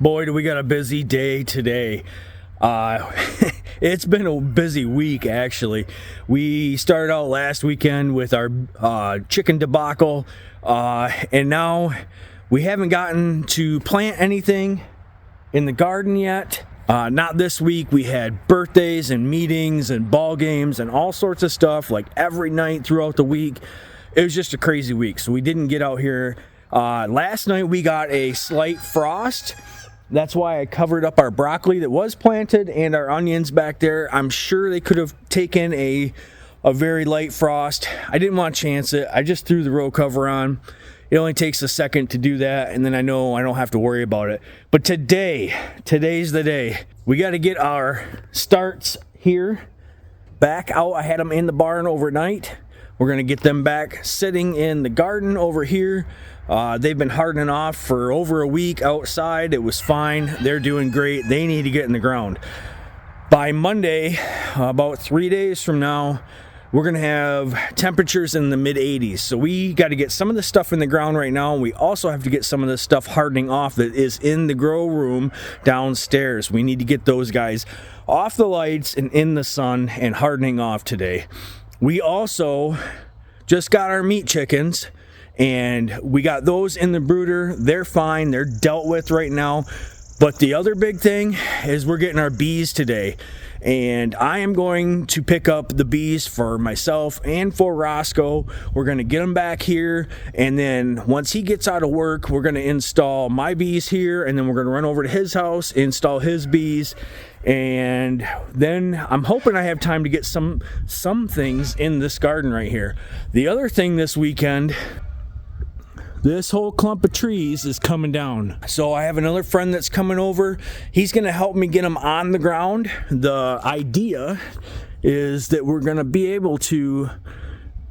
Boy, do we got a busy day today. It's been a busy week, actually. We started out last weekend with our chicken debacle, and now we haven't gotten to plant anything in the garden yet. Not this week. We had birthdays and meetings and ball games and all sorts of stuff, like every night throughout the week. It was just a crazy week, so we didn't get out here. Last night we got a slight frost. That's why I covered up our broccoli that was planted and our onions back there. I'm sure they could have taken a very light frost. I didn't want to chance it. I just threw the row cover on. It only takes a second to do that, and then I know I don't have to worry about it. But today's the day. We got to get our starts here back out. I had them in the barn overnight. We're going to get them back sitting in the garden over here. They've been hardening off for over a week outside. It was fine. They're doing great. They need to get in the ground. By Monday, about 3 days from now, we're going to have temperatures in the mid-80s. So we got to get some of the stuff in the ground right now. And we also have to get some of the stuff hardening off that is in the grow room downstairs. We need to get those guys off the lights and in the sun and hardening off today. We also just got our meat chickens, and we got those in the brooder. They're fine. They're dealt with right now. But the other big thing is we're getting our bees today. And I am going to pick up the bees for myself and for Rosco. We're going to get them back here. And then once he gets out of work, we're going to install my bees here. And then we're going to run over to his house, install his bees. And then I'm hoping I have time to get some things in this garden right here. The other thing this weekend, this whole clump of trees is coming down. So I have another friend that's coming over. He's going to help me get them on the ground. The idea is that we're going to be able to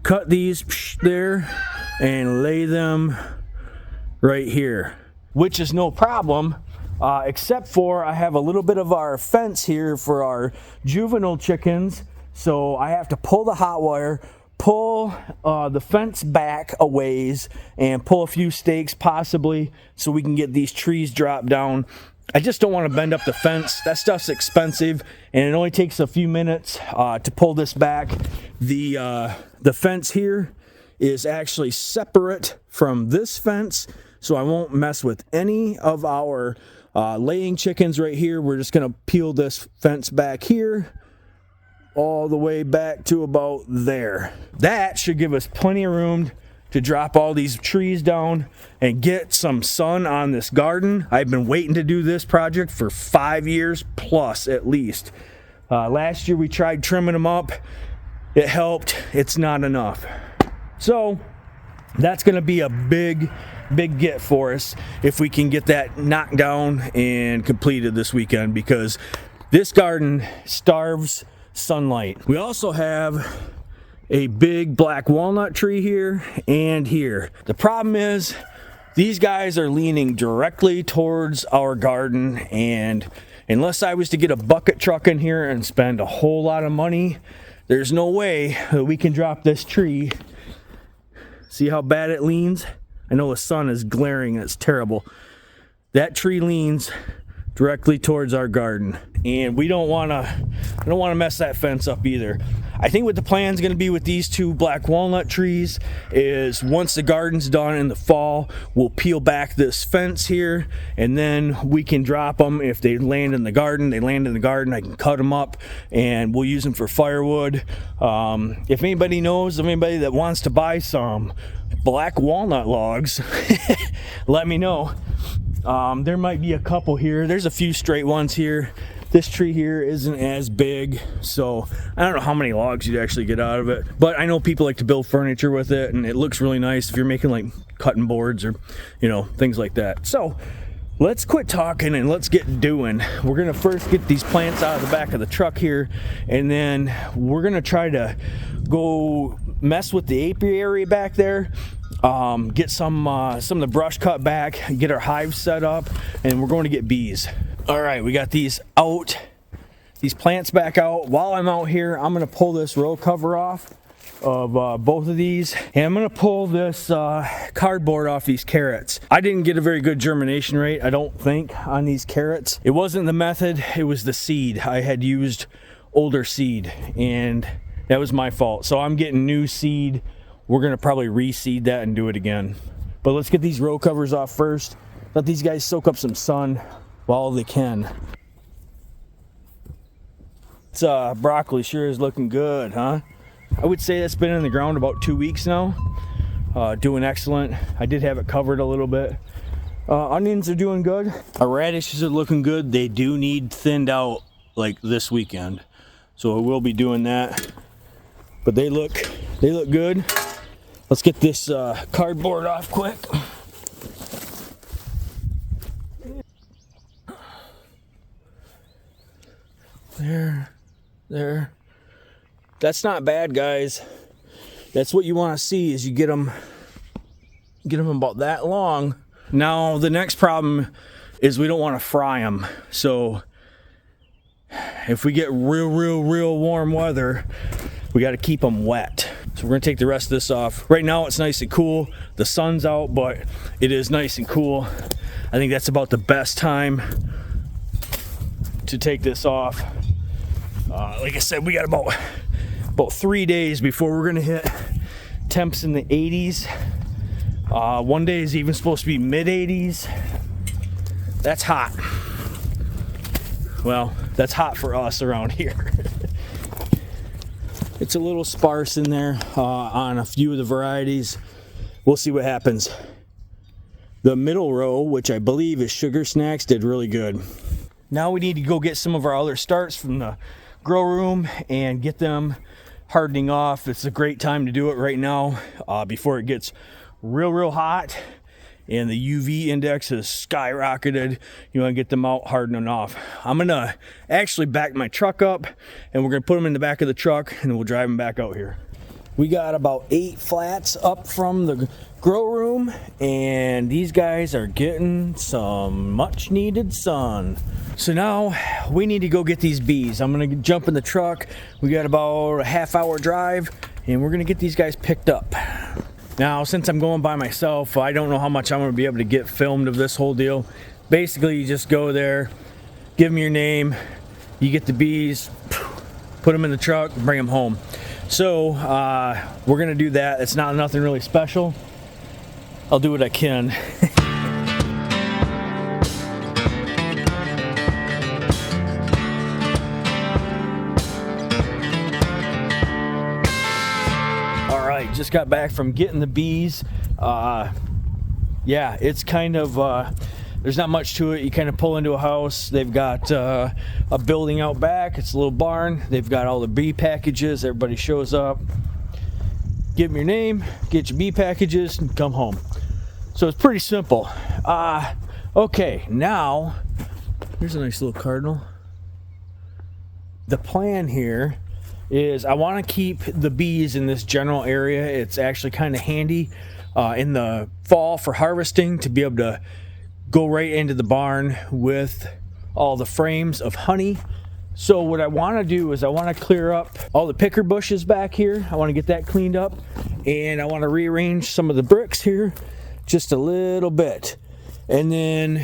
cut these there and lay them right here, which is no problem. Except for I have a little bit of our fence here for our juvenile chickens. So I have to pull the hot wire, pull the fence back a ways, and pull a few stakes possibly so we can get these trees dropped down. I just don't want to bend up the fence. That stuff's expensive, and it only takes a few minutes to pull this back. The fence here is actually separate from this fence, so I won't mess with any of our laying chickens right here. We're just going to peel this fence back here all the way back to about there. That should give us plenty of room to drop all these trees down and get some sun on this garden. I've been waiting to do this project for 5 years plus at least. Last year we tried trimming them up. It helped. It's not enough. So that's going to be a big get for us if we can get that knocked down and completed this weekend, because this garden starves sunlight. We also have a big black walnut tree here and here. The problem is these guys are leaning directly towards our garden, and unless I was to get a bucket truck in here and spend a whole lot of money, there's no way that we can drop this tree. See how bad it leans? I know the sun is glaring and it's terrible. That tree leans directly towards our garden, and I don't want to mess that fence up either. I think what the plan is going to be with these two black walnut trees is once the garden's done in the fall, we'll peel back this fence here, and then we can drop them. If they land in the garden, they land in the garden. I can cut them up and we'll use them for firewood. If anybody knows of anybody that wants to buy some black walnut logs, let me know. There might be a couple here. There's a few straight ones here. This tree here isn't as big, so I don't know how many logs you'd actually get out of it, but I know people like to build furniture with it, and it looks really nice if you're making like cutting boards or things like that. So let's quit talking and let's get doing. We're gonna first get these plants out of the back of the truck here, and then we're gonna try to go mess with the apiary back there, get some of the brush cut back, get our hive set up, and we're going to get bees. All right, we got these plants back out. While I'm out here, I'm gonna pull this row cover off of both of these, and I'm gonna pull this cardboard off these carrots. I didn't get a very good germination rate, I don't think, on these carrots. It wasn't the method, it was the seed. I had used older seed, and that was my fault. So I'm getting new seed. We're gonna probably reseed that and do it again. But let's get these row covers off first. Let these guys soak up some sun while they can. This broccoli sure is looking good, huh? I would say that's been in the ground about 2 weeks now. Doing excellent. I did have it covered a little bit. Onions are doing good. Our radishes are looking good. They do need thinned out like this weekend, so I will be doing that. But they look good. Let's get this cardboard off quick. There. That's not bad, guys. That's what you want to see, is you get them about that long. Now the next problem is we don't want to fry them. So if we get real warm weather, we got to keep them wet. So we're gonna take the rest of this off. Right now it's nice and cool. The sun's out, but it is nice and cool. I think that's about the best time to take this off. Like I said, we got about 3 days before we're gonna hit temps in the 80s. One day is even supposed to be mid 80s. That's hot. Well, that's hot for us around here. It's a little sparse in there on a few of the varieties. We'll see what happens. The middle row, which I believe is Sugar Snacks, did really good. Now we need to go get some of our other starts from the grow room and get them hardening off. It's a great time to do it right now before it gets real hot and the UV index has skyrocketed. You want to get them out hardening off. I'm gonna actually back my truck up and we're gonna put them in the back of the truck and we'll drive them back out here. We got about 8 flats up from the grow room and these guys are getting some much needed sun. So now we need to go get these bees. I'm gonna jump in the truck. We got about a half-hour drive and we're gonna get these guys picked up. Now, since I'm going by myself, I don't know how much I'm gonna be able to get filmed of this whole deal. Basically, you just go there, give them your name, you get the bees, put them in the truck, bring them home. So we're gonna do that. It's not nothing really special. I'll do what I can. Just got back from getting the bees. Yeah, it's kind of there's not much to it. You kind of pull into a house. They've got a building out back. It's a little barn. They've got all the bee packages. Everybody shows up, give them your name, get your bee packages, and come home. So it's pretty simple. Okay, now here's a nice little cardinal. The plan here is I want to keep the bees in this general area. It's actually kind of handy in the fall for harvesting to be able to go right into the barn with all the frames of honey. So what I want to do is I want to clear up all the picker bushes back here. I want to get that cleaned up and I want to rearrange some of the bricks here just a little bit. And then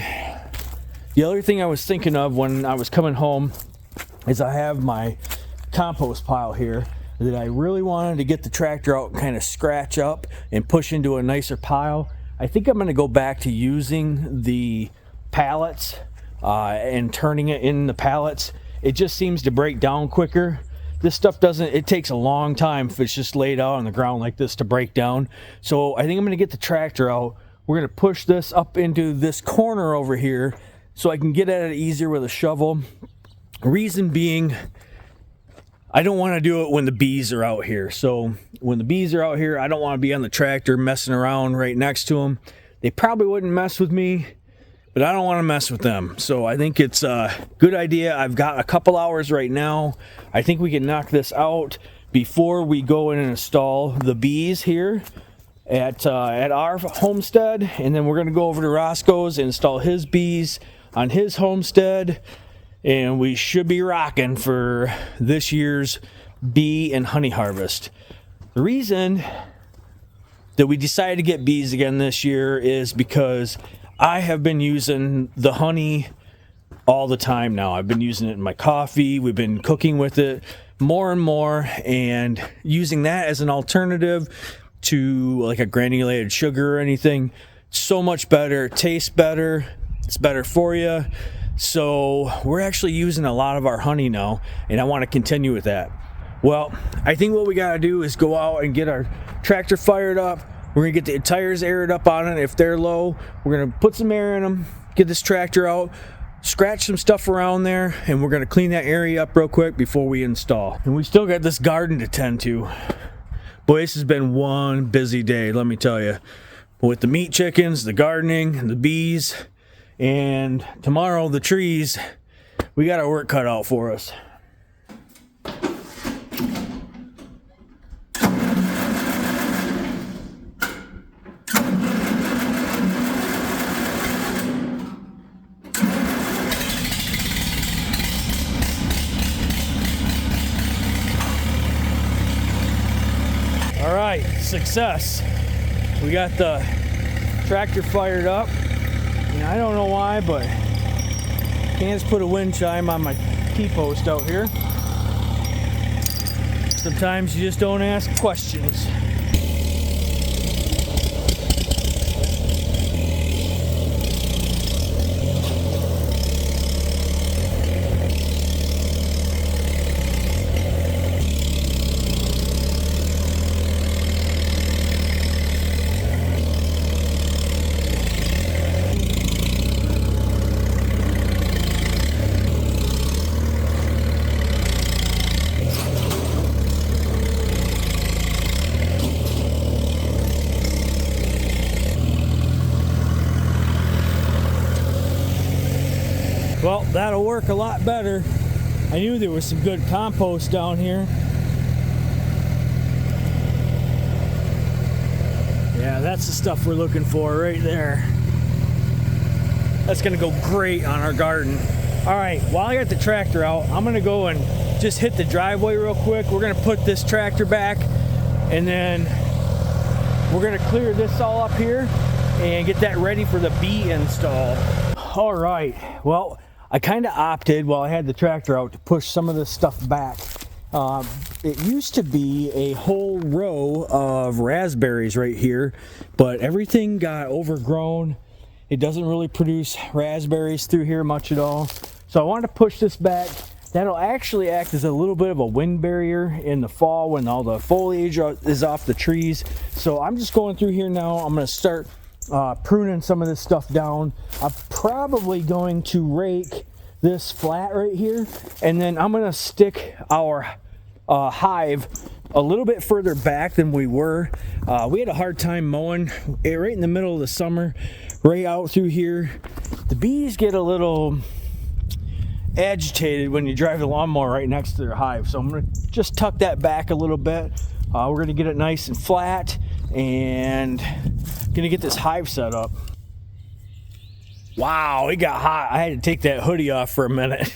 the other thing I was thinking of when I was coming home is I have my compost pile here that I really wanted to get the tractor out and kind of scratch up and push into a nicer pile. I think I'm going to go back to using the pallets and turning it in the pallets. It just seems to break down quicker. This stuff it takes a long time if it's just laid out on the ground like this to break down. So I think I'm going to get the tractor out. We're going to push this up into this corner over here so I can get at it easier with a shovel. Reason being, I don't want to do it when the bees are out here. So when the bees are out here, I don't want to be on the tractor messing around right next to them. They probably wouldn't mess with me, but I don't want to mess with them. So I think it's a good idea. I've got a couple hours right now. I think we can knock this out before we go in and install the bees here at our homestead. And then we're going to go over to Rosco's and install his bees on his homestead. And we should be rocking for this year's bee and honey harvest. The reason that we decided to get bees again this year is because I have been using the honey all the time now. I've been using it in my coffee. We've been cooking with it more and more, and using that as an alternative to like a granulated sugar or anything. So much better, it tastes better, it's better for you. So we're actually using a lot of our honey now, and I want to continue with that. Well, I think what we got to do is go out and get our tractor fired up. We're going to get the tires aired up on it. If they're low, we're going to put some air in them, get this tractor out, scratch some stuff around there, and we're going to clean that area up real quick before we install. And we still got this garden to tend to. Boy, this has been one busy day, let me tell you. With the meat chickens, the gardening, the bees, and tomorrow the trees. We got our work cut out for us. All right, success. We got the tractor fired up. And I don't know why, but can't put a wind chime on my T-post out here. Sometimes you just don't ask questions. Well, that'll work a lot better. I knew there was some good compost down here. Yeah, that's the stuff we're looking for right there. That's gonna go great on our garden. All right, while I got the tractor out, I'm gonna go and just hit the driveway real quick. We're gonna put this tractor back, and then we're gonna clear this all up here and get that ready for the bee install. All right, well, I kind of opted while I had the tractor out to push some of this stuff back. It used to be a whole row of raspberries right here, but everything got overgrown. It doesn't really produce raspberries through here much at all. So I wanted to push this back. That'll actually act as a little bit of a wind barrier in the fall when all the foliage is off the trees. So I'm just going through here now. I'm going to start pruning some of this stuff down. I'm probably going to rake this flat right here, and then I'm going to stick our hive a little bit further back than we were. We had a hard time mowing it right in the middle of the summer, right out through here. The bees get a little agitated when you drive the lawnmower right next to their hive, so I'm going to just tuck that back a little bit. We're going to get it nice and flat, and gonna get this hive set up. Wow, it got hot. I had to take that hoodie off for a minute.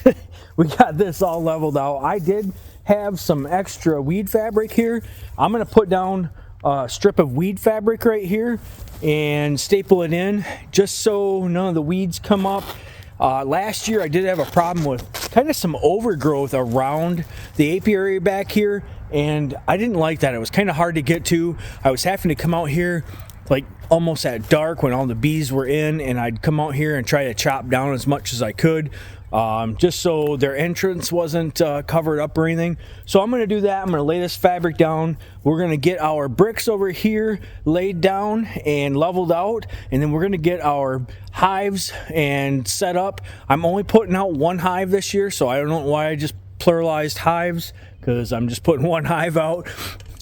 We got this all leveled out. I did have some extra weed fabric here. I'm gonna put down a strip of weed fabric right here and staple it in just so none of the weeds come up. Last year I did have a problem with kind of some overgrowth around the apiary back here, and I didn't like that. It was kind of hard to get to. I was having to come out here like almost at dark when all the bees were in, and I'd come out here and try to chop down as much as I could, just so their entrance wasn't covered up or anything. So I'm going to do that. I'm going to lay this fabric down. We're going to get our bricks over here laid down and leveled out, and then we're going to get our hives and set up. I'm only putting out one hive this year, so I don't know why I just pluralized hives, because I'm just putting one hive out.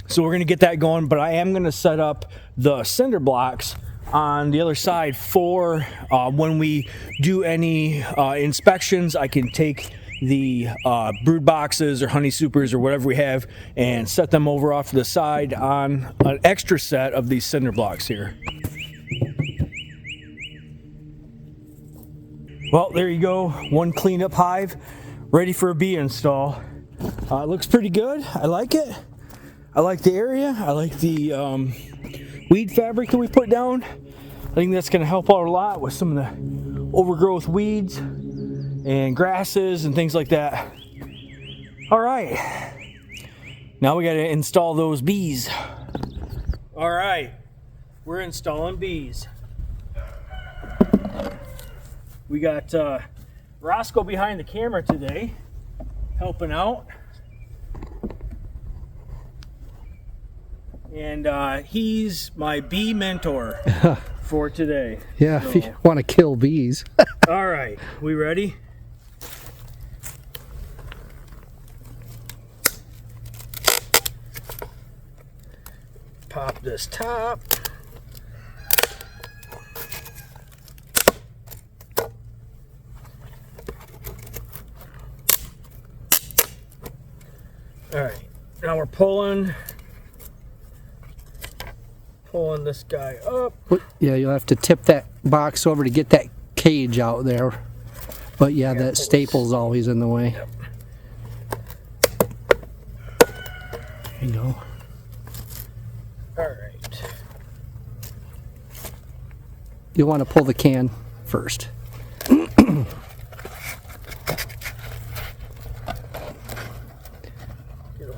So we're going to get that going, but I am going to set up the cinder blocks on the other side for when we do any inspections. I can take the brood boxes or honey supers or whatever we have and set them over off to the side on an extra set of these cinder blocks here. Well, there you go, one cleaned up hive ready for a bee install. It looks pretty good. I like it. I like the area. I like the weed fabric that we put down. I think that's going to help out a lot with some of the overgrowth weeds and grasses and things like that. All right. Now we got to install those bees. All right. We're installing bees. We got Rosco behind the camera today, helping out. And he's my bee mentor for today. Yeah, so. If you want to kill bees. All right, we ready? Pop this top. All right, now we're pulling this guy up. Yeah, you'll have to tip that box over to get that cage out there. But yeah, that staple's always in the way. Yep. There you go. All right. You'll want to pull the can first.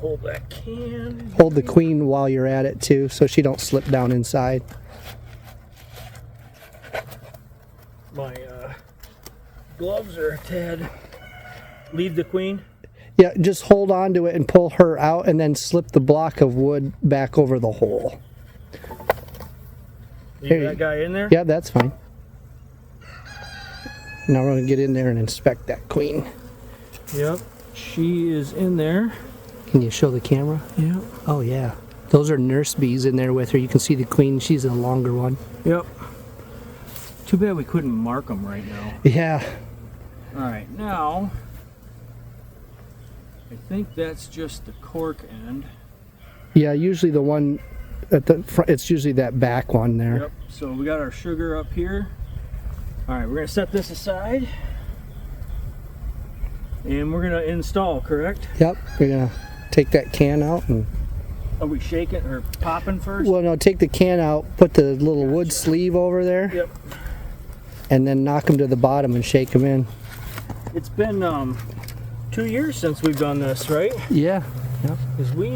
Hold that can. Hold the queen while you're at it too, so she don't slip down inside. My gloves are a tad. Leave the queen. Yeah, just hold on to it and pull her out, and then slip the block of wood back over the hole. Leave that guy in there? Yeah, that's fine. Now we're going to get in there and inspect that queen. Yep, she is in there. Can you show the camera? Yep. Oh, yeah. Those are nurse bees in there with her. You can see the queen. She's a longer one. Yep. Too bad we couldn't mark them right now. Yeah. All right, now I think that's just the cork end. Yeah, usually the one at the front, it's usually that back one there. Yep, so we got our sugar up here. All right, we're gonna set this aside and we're gonna install, correct? Yep, we're gonna take that can out and... Are we shaking or popping first? Well, no, take the can out, put the little wood sleeve over there. Yep. And then knock them to the bottom and shake them in. It's been 2 years since we've done this, right? Yeah. Yep. Because we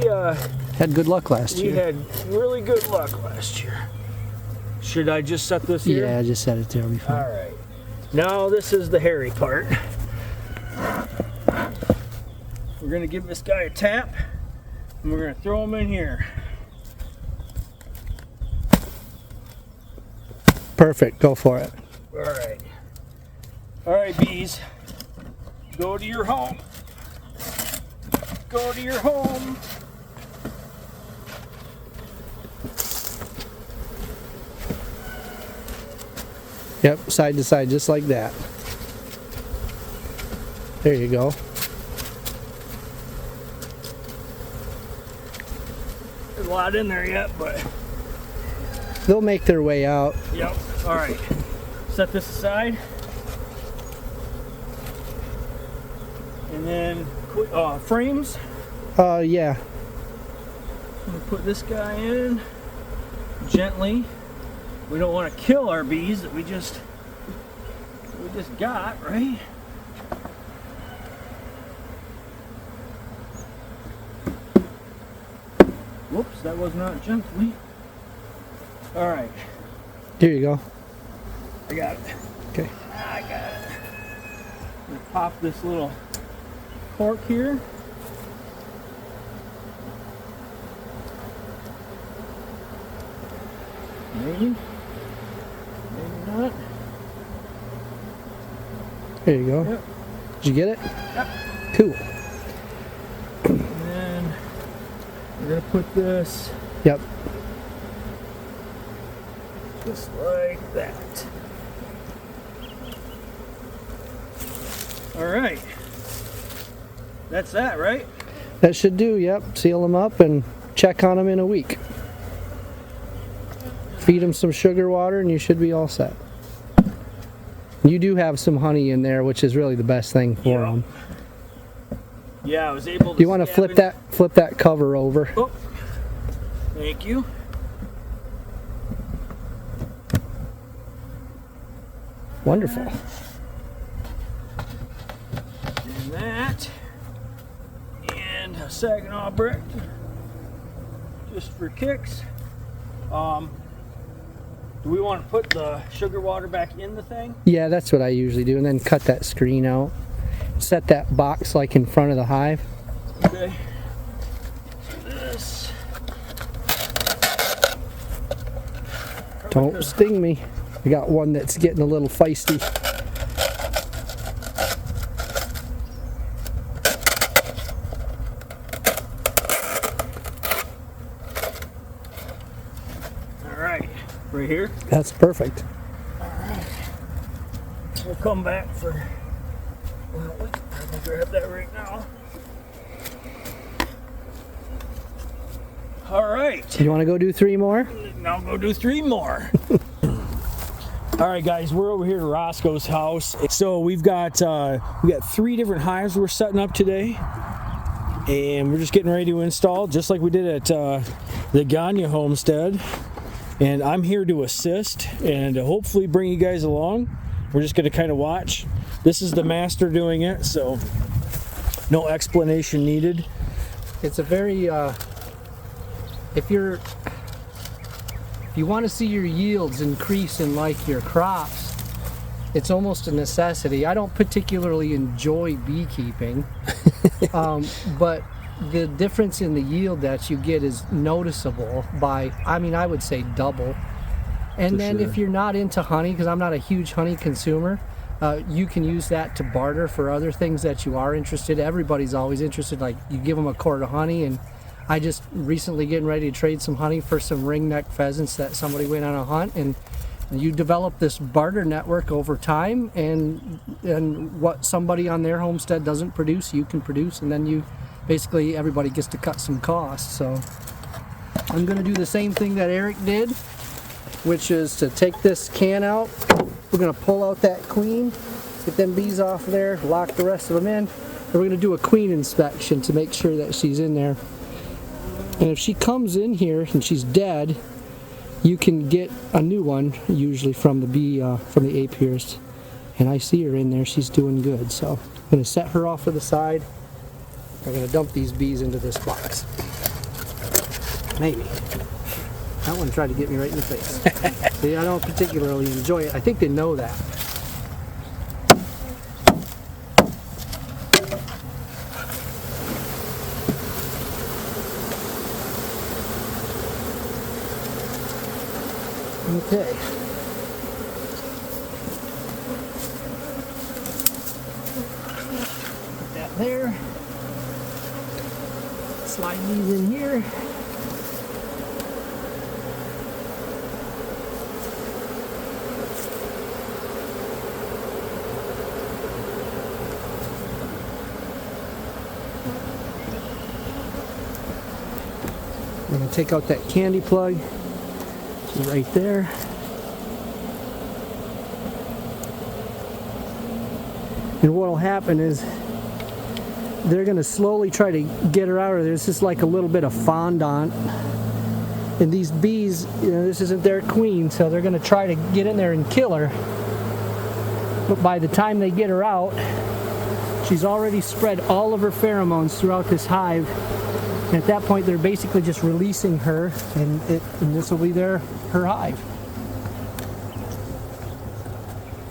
had good luck last year. We had really good luck last year. Should I just set this here? Yeah, just set it there. It'll be fine. All right. Now this is the hairy part. We're gonna give this guy a tap, and we're gonna throw him in here. Perfect. Go for it. All right. All right, bees. Go to your home. Go to your home. Yep, side to side, just like that. There you go. There's a lot in there yet, but... They'll make their way out. Yep. All right. Set this aside. And then frames. Yeah. I'm gonna put this guy in gently. We don't want to kill our bees that we just got, right? Whoops, that was not gently. All right. Here you go. I got it. Okay. I got it. I'm gonna pop this little cork here. Maybe. Maybe not. There you go. Yep. Did you get it? Yep. Cool. And then we're gonna put this Yep. just like that. All right. That's that, right? That should do, yep. Seal them up and check on them in a week. Feed them some sugar water and you should be all set. You do have some honey in there, which is really the best thing for them. Yeah, I was able to. Do you want to flip that cover over? Oh, Thank you. Wonderful. And that. And a Saginaw brick. Just for kicks. Do we want to put the sugar water back in the thing? Yeah, that's what I usually do, and then cut that screen out. Set that box like in front of the hive. Okay. This. Don't sting me. I got one that's getting a little feisty. All right, right here. That's perfect. All right. We'll come back for. Well, we can grab that right now. All right. You want to go do 3 more? Now go do 3 more. All right, guys, we're over here at Rosco's house. So we got 3 different hives we're setting up today, and we're just getting ready to install, just like we did at the Gagne homestead. And I'm here to assist and to hopefully bring you guys along. We're just going to kind of watch. This is the master doing it, so no explanation needed. It's a very if you want to see your yields increase in like your crops, it's almost a necessity. I don't particularly enjoy beekeeping, but the difference in the yield that you get is noticeable by, I mean, I would say double. And then if you're not into honey, because I'm not a huge honey consumer, you can use that to barter for other things that you are interested in. Everybody's always interested, like you give them a quart of honey, and I just recently getting ready to trade some honey for some ringneck pheasants that somebody went on a hunt, and you develop this barter network over time, and what somebody on their homestead doesn't produce, you can produce, and then you basically everybody gets to cut some costs. So I'm going to do the same thing that Eric did, which is to take this can out. We're going to pull out that queen, get them bees off there, lock the rest of them in, and we're going to do a queen inspection to make sure that she's in there. And if she comes in here and she's dead, you can get a new one, usually from the apiarist. And I see her in there, she's doing good. So I'm going to set her off to the side. I'm going to dump these bees into this box. Maybe. That one tried to get me right in the face. See, I don't particularly enjoy it. I think they know that. Okay. Put that there. Slide these in here. I'm going to take out that candy plug. Right there. And what will happen is they're going to slowly try to get her out of there. It's just like a little bit of fondant. And these bees, you know, this isn't their queen, so they're going to try to get in there and kill her. But by the time they get her out, she's already spread all of her pheromones throughout this hive. And at that point, they're basically just releasing her, and this will be her hive.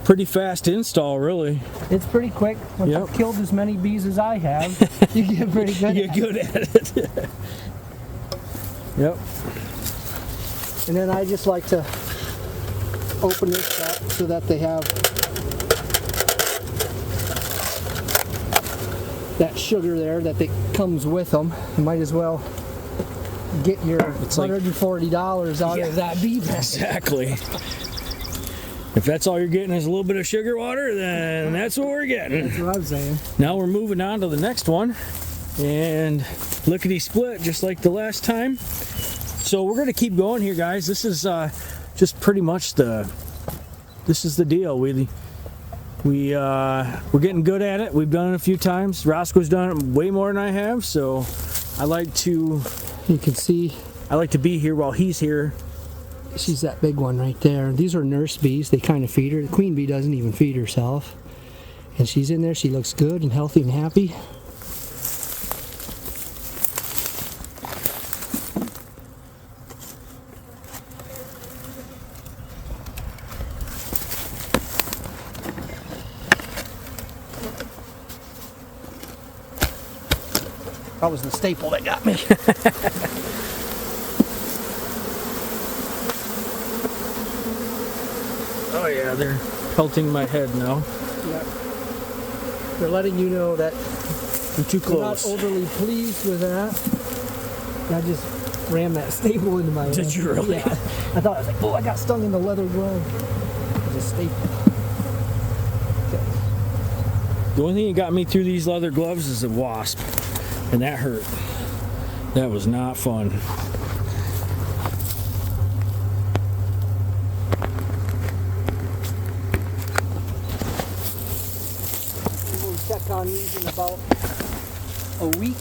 Pretty fast install, really. It's pretty quick. When you've killed as many bees as I have, you get pretty good. You get good at it. Yep. And then I just like to open this up so that they have that sugar there that comes with them. You might as well get your $140 out of that bee basket. Exactly. If that's all you're getting is a little bit of sugar water, then that's what we're getting. That's what I'm saying. Now we're moving on to the next one, and lickety split just like the last time. So we're gonna keep going here, guys. This is just pretty much the deal. We're getting good at it. We've done it a few times. Rosco's done it way more than I have, so I like to I like to be here while he's here. She's that big one right there. These are nurse bees. They kind of feed her. The queen bee doesn't even feed herself. And she's in there. She looks good and healthy and happy. That was the staple that got me. Oh yeah, they're pelting my head now. Yep. They're letting you know that I'm too they're not close. overly pleased with that. I just rammed that staple into my head. Did you really? Yeah. I thought, I was like, oh, I got stung in the leather glove. Just staple. The only thing that got me through these leather gloves is a wasp, and that hurt. That was not fun. We'll check on these in about a week.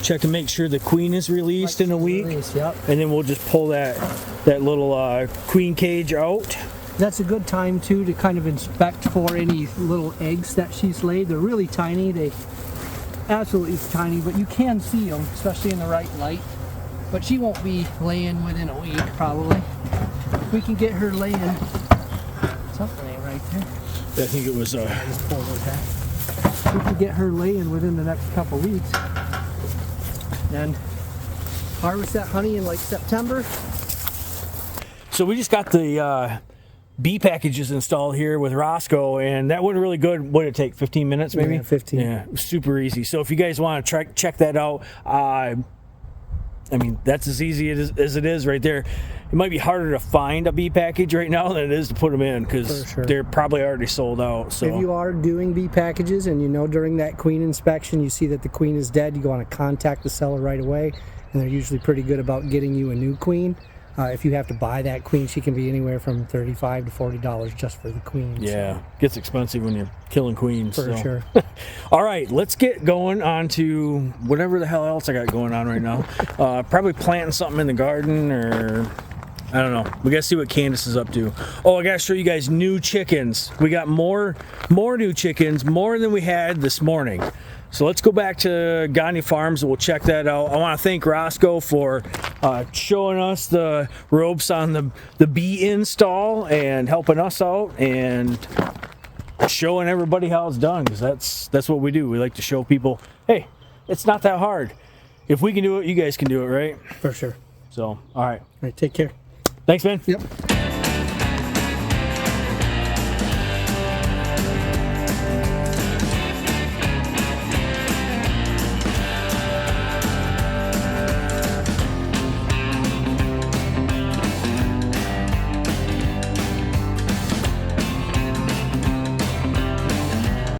Check to make sure the queen is released in a week, Yep. and then we'll just pull that little queen cage out. That's a good time too to kind of inspect for any little eggs that she's laid. They're really tiny. They absolutely tiny, but you can see them, especially in the right light. But she won't be laying within a week, probably. If we can get her laying, something ain't right there. I think it was I just pulled her back. If we can get her laying within the next couple weeks, then harvest that honey in like September. So we just got the bee packages installed here with Rosco, and that went really good. What did it take? 15 minutes maybe? Yeah, 15. Yeah, it was super easy. So if you guys want to check that out, I mean, that's as easy as it is right there. It might be harder to find a bee package right now than it is to put them in, because sure. they're probably already sold out. So If you are doing bee packages and you know during that queen inspection you see that the queen is dead, you want to contact the seller right away, and they're usually pretty good about getting you a new queen. If you have to buy that queen, she can be anywhere from $35 to $40 just for the queen. yeah, gets expensive when you're killing queens. For so. sure. All right, let's get going on to whatever the hell else I got going on right now. Probably planting something in the garden, or I don't know. We gotta see what Candace is up to. Oh, I gotta show you guys new chickens. We got more new chickens, more than we had this morning. So let's go back to Gagne Farms and we'll check that out. I want to thank Rosco for showing us the ropes on the bee install and helping us out and showing everybody how it's done, because that's what we do. We like to show people, hey, it's not that hard. If we can do it, you guys can do it, right? For sure. So, all right. All right, take care. Thanks, man. Yep.